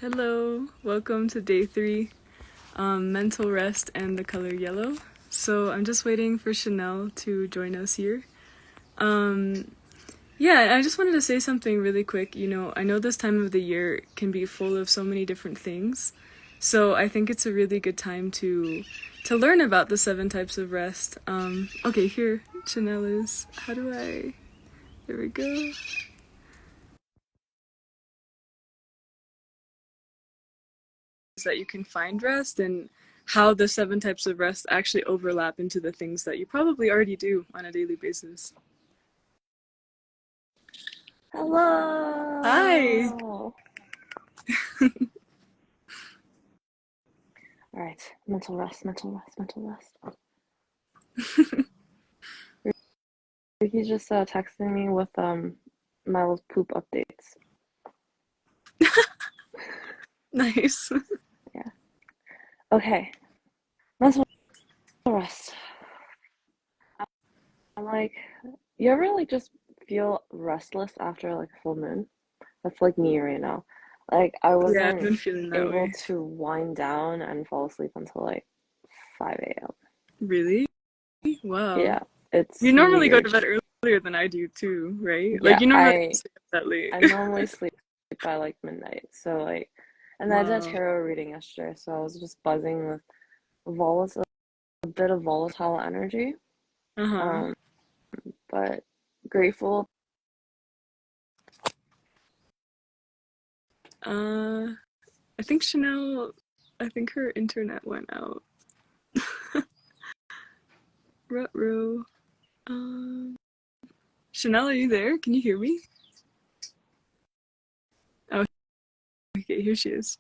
Hello, welcome to day 3, mental rest and the color yellow. So I'm just waiting for Chanel to join us here. Yeah, I just wanted to say something really quick. I know this time of the year can be full of so many different things. So I think it's a really good time to learn about the 7 types of rest. Okay, here Chanel is. There we go. That you can find rest and how the 7 types of rest actually overlap into the things that you probably already do on a daily basis. Hi! Hello. All right, mental rest, mental rest, mental rest. He's just texting me with Milo's poop updates. Nice. Yeah. Okay, mental rest. I'm like, you ever like just feel restless after like a full moon? That's like me right now. Like I Yeah, I've wasn't been feeling that able way. to wind down and fall asleep until like 5 a.m. Really? Wow. Yeah, it's You normally go to weird. bed earlier than I do too, right? Like Yeah, you normally don't I stay up that late. I normally sleep by like midnight. So like, and I did a Wow. tarot reading yesterday, so I was just buzzing with volatile, a bit of volatile energy. Uh-huh. Um, but grateful. Uh, I think Chanel, I think her internet went out. Ruh-roh. Um, Chanel, are you there? Can you hear me? Oh, okay, here she is.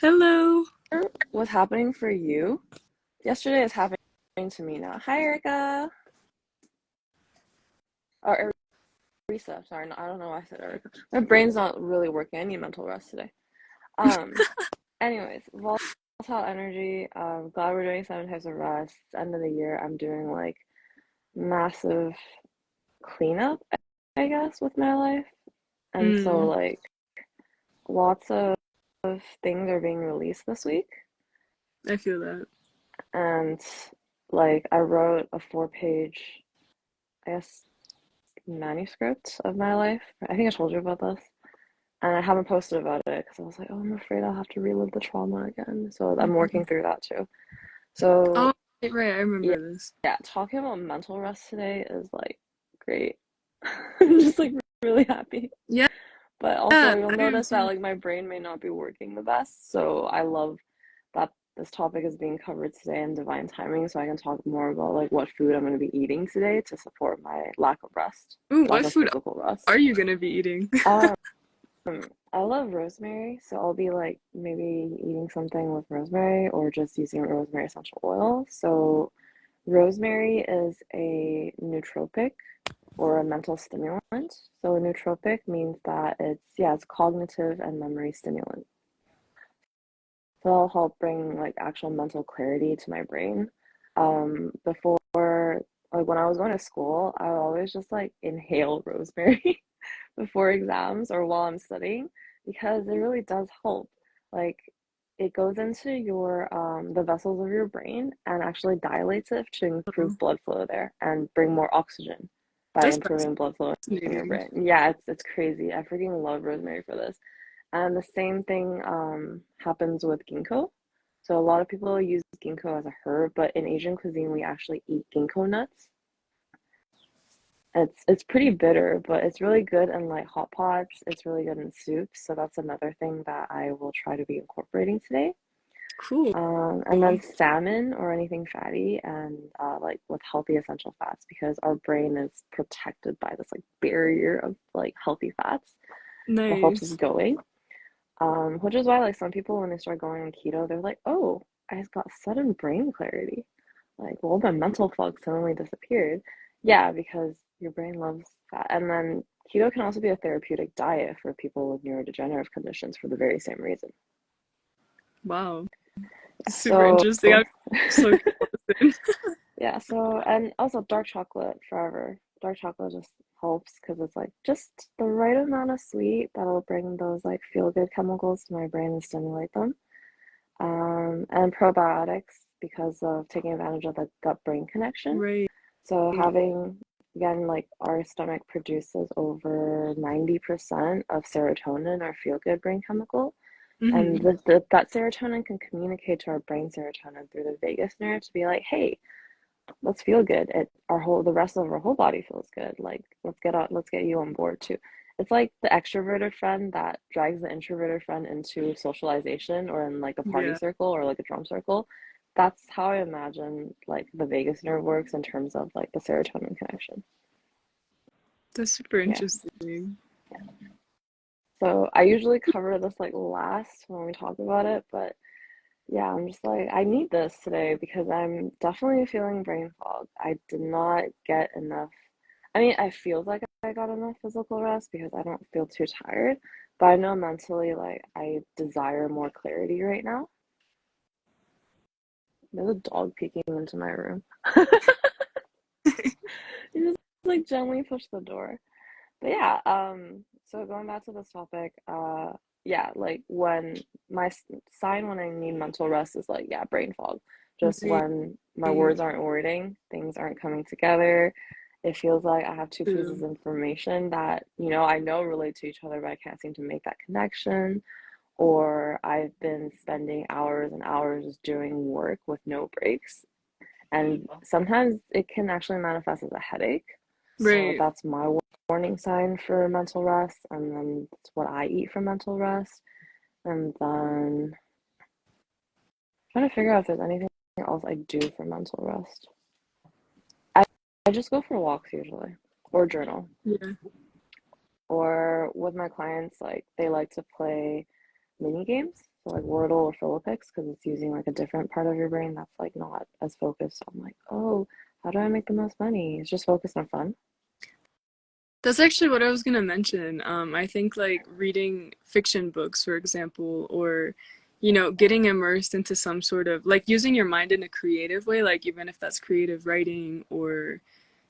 Hello. What's happening for you? Yesterday is happening to me now. Hi, Erica. Or Erisa. Sorry, no, I don't know why I said Erica. My brain's not really working. I need mental rest today. Um, anyways, volatile energy. Glad we're doing 7 types of rest. It's end of the year. I'm doing like massive cleanup, I guess, with my life. And so, Mm, like, lots of things are being released this week. I feel that. And, like, I wrote a 4 page, I guess, manuscript of my life. I think I told you about this. And I haven't posted about it because I was like, oh, I'm afraid I'll have to relive the trauma again. So I'm working Mhm. through that too. So, Oh, right, I yeah, remember this. yeah, talking about mental rest today is like great. I'm just like really happy. Yeah, But also, I you'll notice that understand. like my brain may not be working the best. So I love that this topic is being covered today in divine timing, so I can talk more about like what food I'm going to be eating today to support my lack of rest, Ooh, lack what of food physical are rest. you gonna be eating? Um, I love rosemary, so I'll be like maybe eating something with rosemary or just using rosemary essential oil. So rosemary is a nootropic or a mental stimulant. So a nootropic means that it's cognitive and memory stimulant. So that'll help bring like actual mental clarity to my brain. Before like when I was going to school, I would always just like inhale rosemary before exams or while I'm studying because it really does help. Like it goes into your the vessels of your brain and actually dilates it to Oh, improve blood flow there and bring more oxygen by that's improving blood flow in your fascinating. brain. Yeah, it's crazy. I freaking love rosemary for this. And the same thing happens with ginkgo. So a lot of people use ginkgo as a herb, but in Asian cuisine we actually eat ginkgo nuts. It's pretty bitter, but it's really good in like hot pots. It's really good in soups. So that's another thing that I will try to be incorporating today. Cool. And then salmon or anything fatty and like with healthy essential fats because our brain is protected by this like barrier of like healthy fats that helps us Nice. going. Which is why like some people when they start going on keto, they're like, oh, I just got sudden brain clarity. Like, well, my mental fog suddenly disappeared. Yeah, because your brain loves fat. And then keto can also be a therapeutic diet for people with neurodegenerative conditions for the very same reason. Wow. Super So, interesting. I'm soaking all this in. yeah, so, and also dark chocolate forever. dark chocolate just helps because it's like just the right amount of sweet that'll bring those like feel good chemicals to my brain and stimulate them. And probiotics because of taking advantage of the gut brain connection. Right. So having, again, like our stomach produces over 90% of serotonin, our feel good brain chemical. And Mm-hmm. that serotonin can communicate to our brain serotonin through the vagus nerve to be like, hey, let's feel good. The rest of our whole body feels good. Like let's get you on board too. It's like the extroverted friend that drags the introverted friend into socialization or in like a party Yeah. circle or like a drum circle. That's how I imagine like the vagus nerve works in terms of like the serotonin connection. That's super Yeah. interesting. So I usually cover this like last when we talk about it, but yeah, I'm just like, I need this today because I'm definitely feeling brain fog. I did not get enough. I mean, I feel like I got enough physical rest because I don't feel too tired, but I know mentally, like, I desire more clarity right now. There's a dog peeking into my room. You just like gently push the door. But yeah, so going back to this topic, yeah, like when sign when I need mental rest is like, yeah, brain fog. Just Right. when my words aren't wording, things aren't coming together. It feels like I have two pieces True. of information that, I know relate to each other, but I can't seem to make that connection. Or I've been spending hours and hours just doing work with no breaks. And sometimes it can actually manifest as a headache. So Right. that's my warning sign for mental rest. And then it's what I eat for mental rest. And then trying to figure out if there's anything else I do for mental rest. I, I just go for walks usually, or journal. Yeah. Or with my clients, like they like to play mini games, so like Wordle or Philippix, because it's using like a different part of your brain that's like not as focused on like, oh, how do I make the most money? It's just focused on fun. That's actually what I was gonna mention. I think like reading fiction books, for example, or getting immersed into some sort of like using your mind in a creative way, like even if that's creative writing or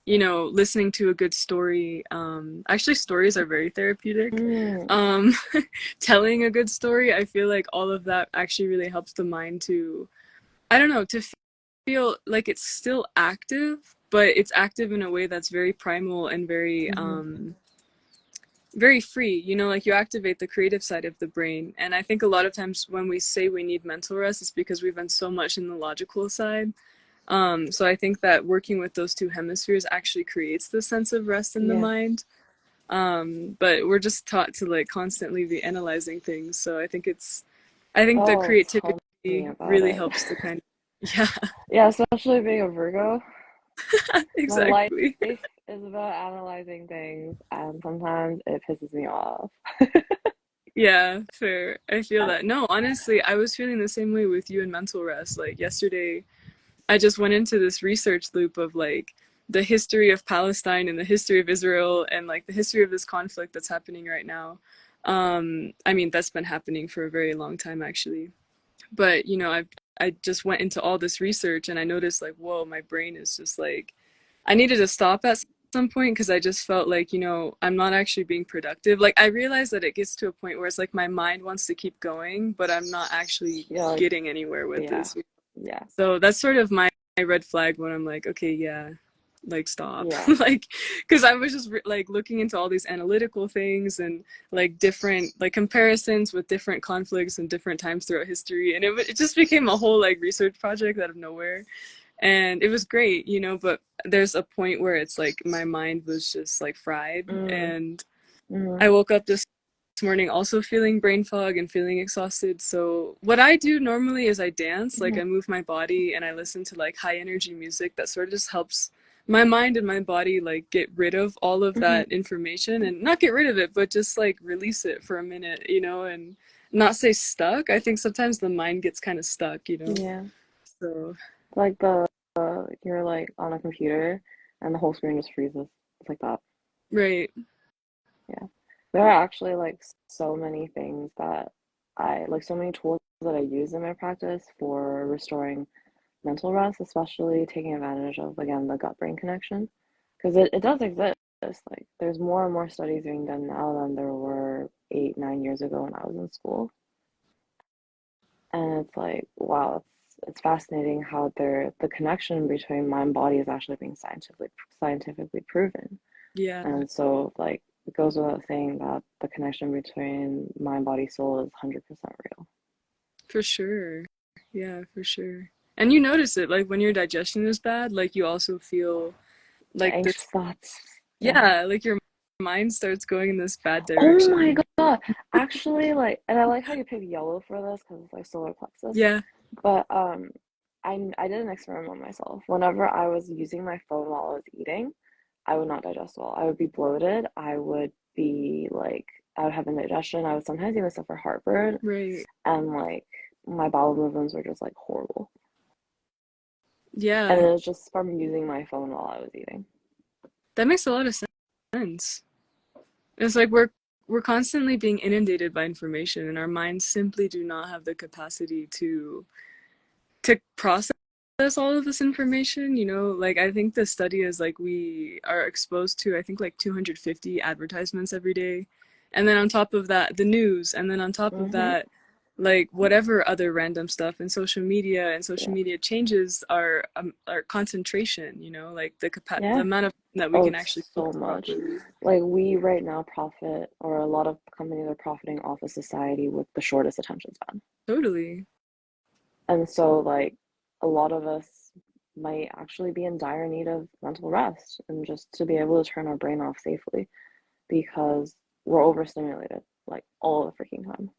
listening to a good story. Actually, stories are very therapeutic. Mm, Um, telling a good story, I feel like all of that actually really helps the mind to, I don't know, to feel like it's still active, but it's active in a way that's very primal and very hmm very free. Like you activate the creative side of the brain. And I think a lot of times when we say we need mental rest, it's because we've been so much in the logical side. So I think that working with those two hemispheres actually creates this sense of rest in the Yeah. mind. But we're just taught to like constantly be analyzing things. So I think the Oh, creativity tell me about really it. helps to kind of, yeah, Yeah, especially being a Virgo. My life exactly. is about analyzing things, and sometimes it pisses me off. Yeah, fair. I feel that. No, honestly, I was feeling the same way with you and mental rest. Like yesterday, I just went into this research loop of like the history of Palestine and the history of Israel and like the history of this conflict that's happening right now. I mean, that's been happening for a very long time actually. But, I just went into all this research and I noticed like, whoa, my brain is just like I needed to stop at some point because I just felt like, I'm not actually being productive. Like I realized that it gets to a point where it's like my mind wants to keep going, but I'm not actually Yeah, like, getting anywhere with yeah, this. yeah, So that's sort of my red flag when I'm like, okay, yeah, like stop. yeah. Like, because I was just like looking into all these analytical things and like different like comparisons with different conflicts and different times throughout history. And it just became a whole like research project out of nowhere. And it was great, but there's a point where it's like my mind was just like fried. Mm, And mm, I woke up this morning also feeling brain fog and feeling exhausted. So what I do normally is I dance, like mm, I move my body and I listen to like high energy music that sort of just helps my mind and my body like get rid of all of hmm that information and not get rid of it, but just like release it for a minute, and not say stuck. I think sometimes the mind gets kind of stuck. Yeah. So, Like you're like on a computer and the whole screen just freezes. It's like that. right. Yeah. There are actually like so many things that so many tools that I use in my practice for restoring mental rest, especially taking advantage of, again, the gut brain connection. because it does exist. Like, there's more and more studies being done now than there were 8, 9 years ago when I was in school. And it's like, wow, it's fascinating how the connection between mind and body is actually being scientifically proven. Yeah, And so, like, it goes without saying that the connection between mind, body, soul is 100% real. for sure. Yeah, for sure. And you notice it, like when your digestion is bad, like you also feel The like this, anxious thoughts. Yeah. yeah, like your mind starts going in this bad Oh my direction. God. Actually, like, and I like how you pick yellow for this because it's like solar plexus. Yeah, But I did an experiment on myself. Whenever I was using my phone while I was eating, I would not digest well. I would be bloated. I would be like, I would have indigestion. I would sometimes even suffer heartburn, right. and like my bowel movements were just like horrible. And Yeah, it was just from using my phone while I was eating. that makes a lot of sense. It's like we're constantly being inundated by information and our minds simply do not have the capacity to process all of this information, you know? Like I think the study is like we are exposed to I think like 250 advertisements every day. And then on top of that, the news, and then on top of Mm-hmm. that, like whatever other random stuff and social Yeah. media changes our concentration, you know, like the Yeah. amount of that we Oh, can actually it's so focus much. properly. Like, we right now profit, or a lot of companies are profiting off a society with the shortest attention span. Totally. And so, like, a lot of us might actually be in dire need of mental rest and just to be able to turn our brain off safely because we're overstimulated like all the freaking time.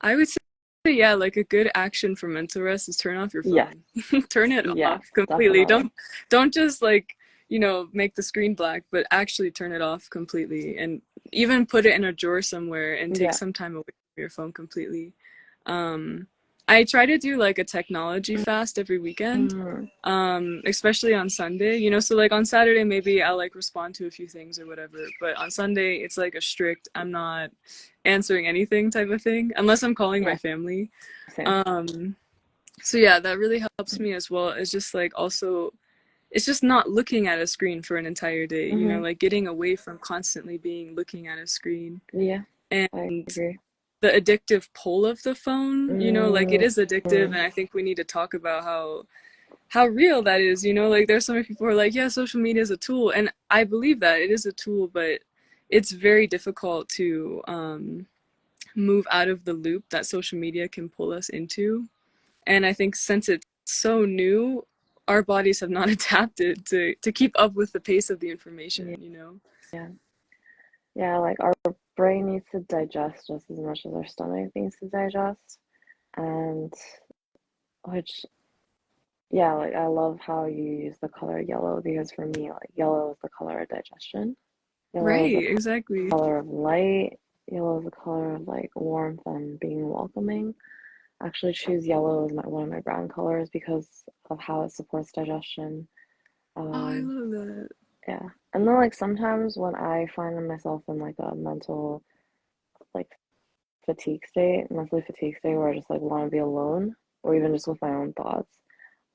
I would say, yeah, like a good action for mental rest is turn off your Yes, phone. Turn it yes, off completely. definitely. Don't just like, you know, make the screen black, but actually turn it off completely and even put it in a drawer somewhere and take Yeah. some time away from your phone completely. Um, I try to do like a technology fast every weekend, Mm, especially on Sunday, you know, so like on Saturday, maybe I'll like respond to a few things or whatever, but on Sunday, it's like a strict, I'm not answering anything type of thing, unless I'm calling my yeah, family. same. Um, so yeah, that really helps me as well. It's just like also, it's just not looking at a screen for an entire day, you know, Mm-hmm. like getting away from constantly being looking at a screen. Yeah, I And agree. the addictive pull of the phone, you know, like it is addictive, Mm-hmm. and I think we need to talk about how real that is, you know, like there's so many people who are like, yeah, social media is a tool, and I believe that it is a tool, but it's very difficult to move out of the loop that social media can pull us into. And I think since it's so new, our bodies have not adapted to keep up with the pace of the information, you know? Yeah, yeah, like our brain needs to digest just as much as our stomach needs to digest. And which, yeah, like I love how you use the color yellow because for me, like yellow is the color of digestion. Yellow is the Right, exactly. color of light. Yellow is the color of like warmth and being welcoming. I actually choose yellow as one of my brand colors because of how it supports digestion. Oh, I Um, love that. yeah. And then like sometimes when I find myself in like a mental like mentally fatigue state where I just like want to be alone or even just with my own thoughts,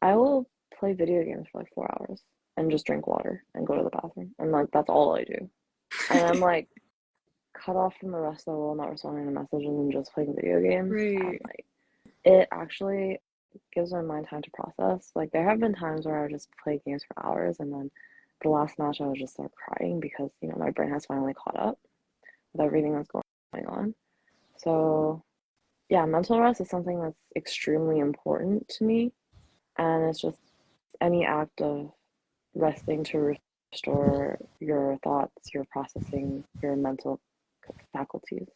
I will play video games for like 4 hours and just drink water and go to the bathroom. And like that's all I do. And I'm like cut off from the rest of the world, not responding to messages and just playing video games. And Right. like it actually gives my mind time to process. Like there have been times where I just play games for hours and then the last match I was just start crying because, you know, my brain has finally caught up with everything that's going on. So yeah, mental rest is something that's extremely important to me. And it's just any act of resting to restore your thoughts, your processing, your mental faculties.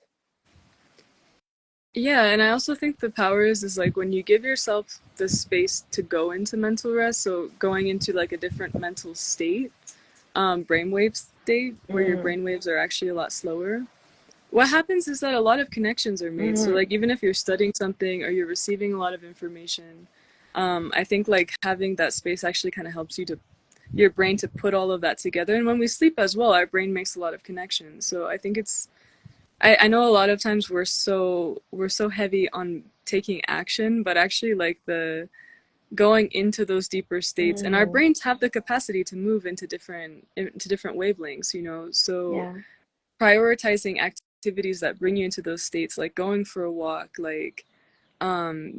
Yeah, and I also think the power is like when you give yourself the space to go into mental rest, so going into like a different mental state, brainwave state where your Mm, brainwaves are actually a lot slower. What happens is that a lot of connections are made. So mm, like even if you're studying something or you're receiving a lot of information, I think like having that space actually kind of helps you to your brain to put all of that together. And when we sleep as well, our brain makes a lot of connections. So I think it's I know a lot of times we're so heavy on taking action, but actually like going into those deeper states, and our Mm, brains have the capacity to move into different wavelengths, you know. So yeah. prioritizing activities that bring you into those states, like going for a walk, like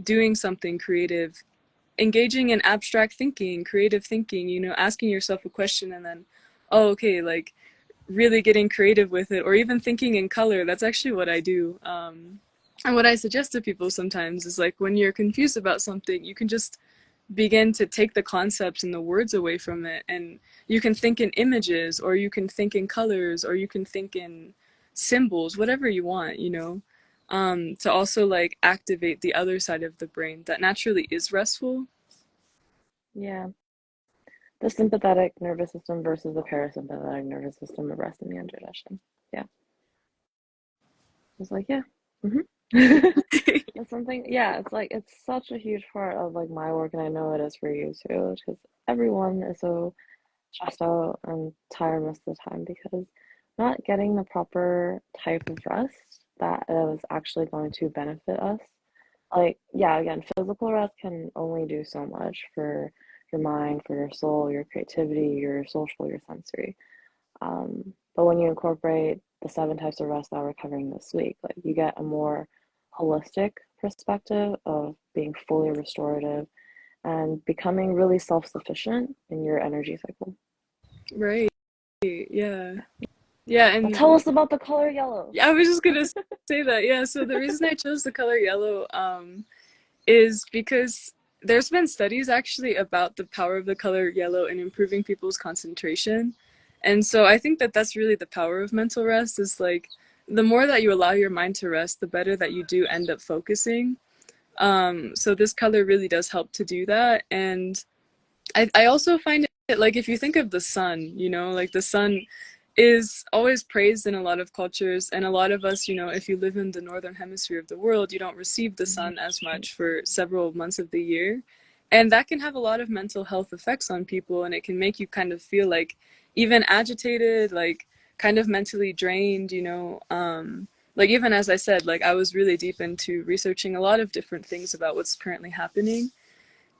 doing something creative, engaging in abstract thinking, creative thinking, you know, asking yourself a question and then, oh, okay, like really getting creative with it, or even thinking in color. That's actually what I do. And what I suggest to people sometimes is like when you're confused about something, you can just begin to take the concepts and the words away from it, and you can think in images, or you can think in colors, or you can think in symbols, whatever you want, you know, to also like activate the other side of the brain that naturally is restful. Yeah. The sympathetic nervous system versus the parasympathetic nervous system of rest and the indigestion. Yeah. I was like, yeah. hmm That's something, yeah, it's like it's such a huge part of like my work, and I know it is for you too, because everyone is so stressed out and tired most of the time because not getting the proper type of rest that is actually going to benefit us. Like, yeah, again, physical rest can only do so much for your mind, for your soul, your creativity, your social, your sensory. But when you incorporate the seven types of rest that we're covering this week, like you get a more holistic perspective of being fully restorative and becoming really self-sufficient in your energy cycle. Right. Yeah. Yeah. But And tell us about the color yellow. yeah, I was just gonna say that. Yeah. So the reason I chose the color yellow, is because there's been studies actually about the power of the color yellow in improving people's concentration. And so I think that that's really the power of mental rest, is like the more that you allow your mind to rest, the better that you do end up focusing. So this color really does help to do that. And I also find it like if you think of the sun, you know, like the sun is always praised in a lot of cultures, and a lot of us, you know, if you live in the northern hemisphere of the world, you don't receive the sun as much for several months of the year. And that can have a lot of mental health effects on people, and it can make you kind of feel like even agitated, like kind of mentally drained, you know. Like even as I said, like I was really deep into researching a lot of different things about what's currently happening,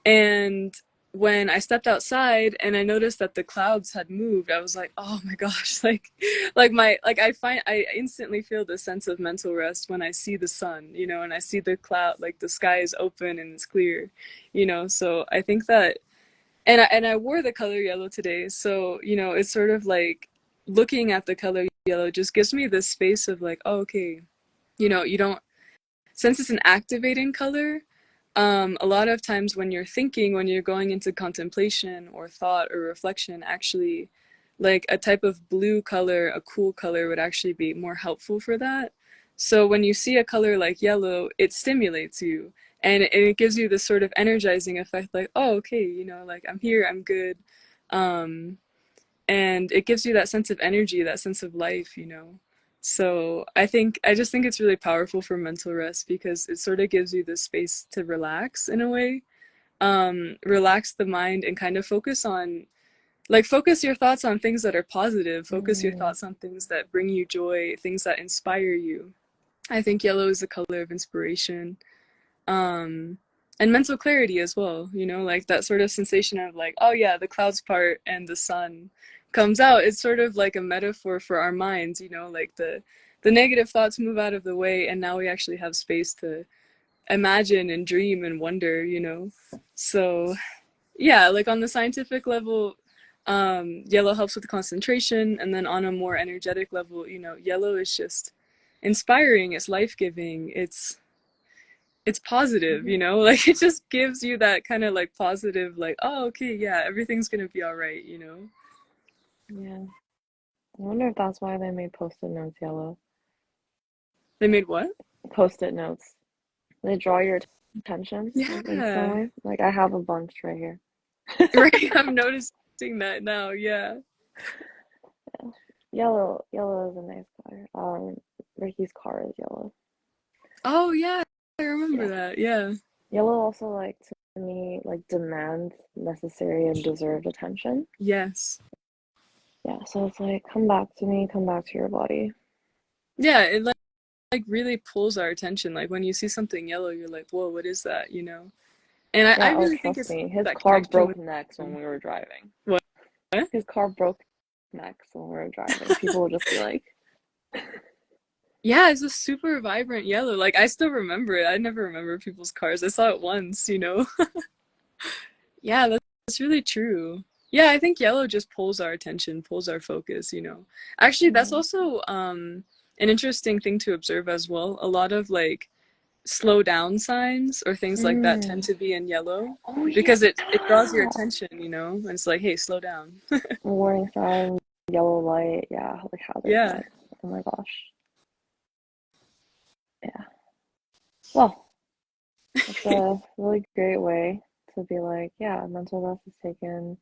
and when I stepped outside and I noticed that the clouds had moved, I was like, "Oh my gosh!" I instantly feel this sense of mental rest when I see the sun, you know, and I see the cloud, like the sky is open and it's clear, you know. So I think that, and I wore the color yellow today, so you know, it's sort of like looking at the color yellow just gives me this space of like, oh, okay, you know, you don't, since it's an activating color, a lot of times when you're thinking, when you're going into contemplation or thought or reflection, actually, like a type of blue color, a cool color would actually be more helpful for that. So when you see a color like yellow, it stimulates you, and it gives you this sort of energizing effect, like, oh, okay, you know, like I'm here, I'm good. Um, and it gives you that sense of energy, that sense of life, you know. So I just think it's really powerful for mental rest because it sort of gives you the space to relax in a way, relax the mind and kind of focus on, like, focus your thoughts on things that are positive, focus your Mm, thoughts on things that bring you joy, things that inspire you. I think yellow is the color of inspiration, um and mental clarity as well, you know, like that sort of sensation of like, oh yeah, the clouds part and the sun comes out. It's sort of like a metaphor for our minds, you know, like the negative thoughts move out of the way, and now we actually have space to imagine and dream and wonder, you know. So yeah, like on the scientific level, yellow helps with concentration, and then on a more energetic level, you know, yellow is just inspiring, it's life-giving, it's positive, mhm. you know, like it just gives you that kind of like positive, like, oh, okay, yeah, everything's gonna be all right, you know. Yeah. I wonder if that's why they made post-it notes yellow. They made what? Post-it notes. They draw your attention like Yeah. instantly. Like I have a bunch right here. Right. I'm noticing that now. Yeah. Yeah. Yellow is a nice color. Ricky's car is yellow. Oh yeah, I remember Yeah. that. Yeah. Yellow also like to me like demands necessary and deserved attention. Yes. Yeah, so it's like come back to me, come back to your body. Yeah, it like really pulls our attention. Like when you see something yellow, you're like, whoa, what is that, you know? And I Yeah, oh, really think trust it's me. His that car connection broke with necks when them. we were driving. What? His car broke necks when we were driving. People would just be like, Yeah, it's a super vibrant yellow. Like I still remember it. I never remember people's cars. I saw it once, you know. Yeah, that's really true. Yeah, I think yellow just pulls our attention, pulls our focus, you know. Actually, that's mm, also an interesting thing to observe as well. A lot of like slow down signs or things like that tend mm. to be in yellow Oh yeah. because it draws your attention, you know, and it's like, hey, slow down. Warning sign, yellow light. Yeah, like Yeah. hazard. Oh my gosh. Yeah. Well, it's a really great way to be like, yeah, mental rest is taken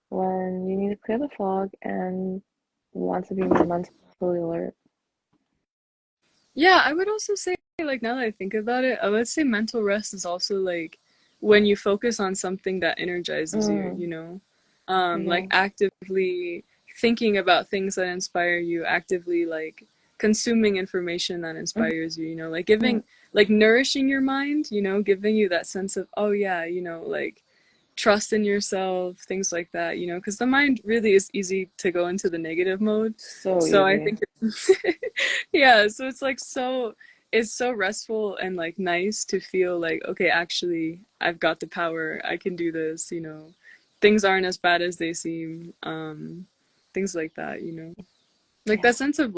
when you need to clear the fog and want to be more mentally alert. Yeah, I would also say, like, now that I think about it, I would say mental rest is also like when you focus on something that energizes you, Mm, you know? Like yeah. actively thinking about things that inspire you, actively like consuming information that inspires you, you know, like Mm, giving, like nourishing your mind, you know, giving you that sense of, oh yeah, you know, like trust in yourself, things like that, you know, because the mind really is easy to go into the negative mode. so So I easy. think, yeah, so it's like it's so restful and like nice to feel like, okay, actually, I've got the power, I can do this, you know, things aren't as bad as they seem, things like that, you know, like Yeah. that sense of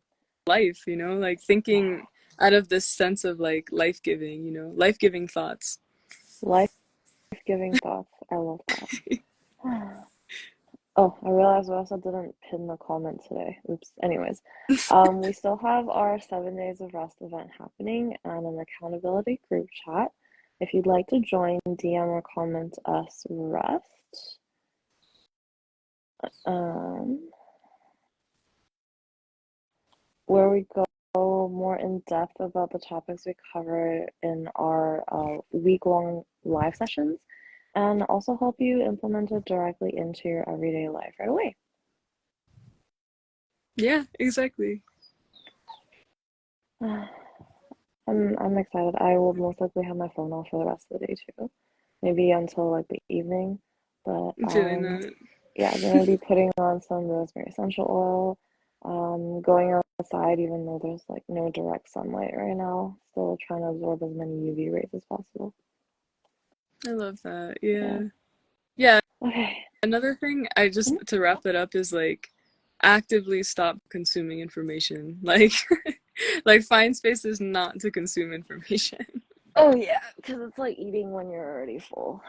life, you know, like Yeah. thinking out of this sense of like life giving, you know, life giving thoughts. Life-giving thoughts. I love that. Oh, I realized we also didn't pin the comment today. Oops. Anyways, we still have our 7 days of rest event happening and an accountability group chat. If you'd like to join, DM or comment us rest. Um, where we go more in depth about the topics we cover in our week-long live sessions and also help you implement it directly into your everyday life right away. Yeah, exactly. I'm excited. I will most likely have my phone off for the rest of the day too. Maybe until like the evening. But I'm feeling that. yeah, gonna be putting on some rosemary essential oil. Going outside even though there's like no direct sunlight right now. Still trying to absorb as many UV rays as possible. I love that. Yeah. Yeah. Yeah. Okay. Another thing, I just Mhm. to wrap it up is like actively stop consuming information. Like like find spaces not to consume information. Oh yeah, because it's like eating when you're already full.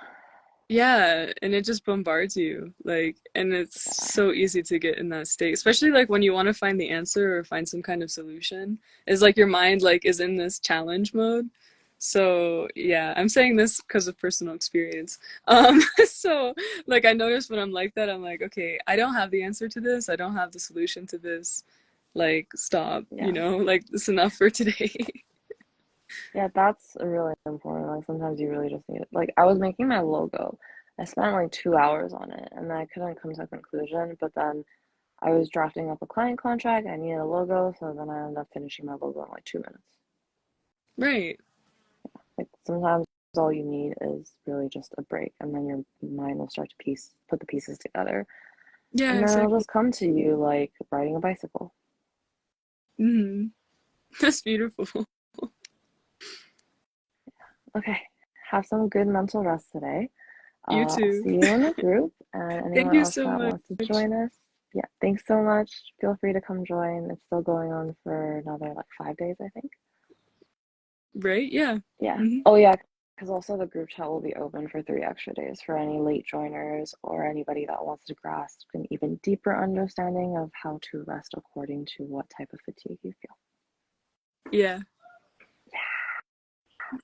Yeah, and it just bombards you. Like and it's Yeah. so easy to get in that state, especially like when you want to find the answer or find some kind of solution. Is like your mind like is in this challenge mode. So, yeah, I'm saying this because of personal experience. So like I notice when I'm like that, I'm like, okay, I don't have the answer to this. I don't have the solution to this. Like, stop, you Yeah. know, like it's enough for today. Yeah, that's really important. Like sometimes you really just need it. Like I was making my logo. I spent like 2 hours on it and I couldn't come to a conclusion, but then I was drafting up a client contract. I needed a logo, so then I ended up finishing my logo in like 2 minutes. Right. Like sometimes all you need is really just a break, and then your mind will start to put the pieces together, Yeah, and then it'll exactly. just come to you like riding a bicycle. Hmm. That's beautiful. Okay, have some good mental rest today. You I'll too. see you in the group, and Thank anyone you else so that much. wants to join us. Yeah, thanks so much. Feel free to come join. It's still going on for another like 5 days, I think. Right? Yeah. Yeah. Hmm. Oh, yeah, because also the group chat will be open for 3 extra days for any late joiners or anybody that wants to grasp an even deeper understanding of how to rest according to what type of fatigue you feel. Yeah.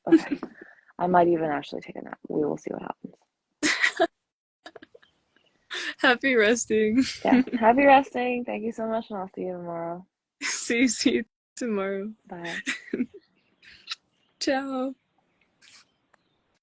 Okay. I might even actually take a nap. We will see what happens. Happy resting. Yeah. Happy resting. Thank you so much, and I'll see you tomorrow. See you tomorrow. Bye. Ciao.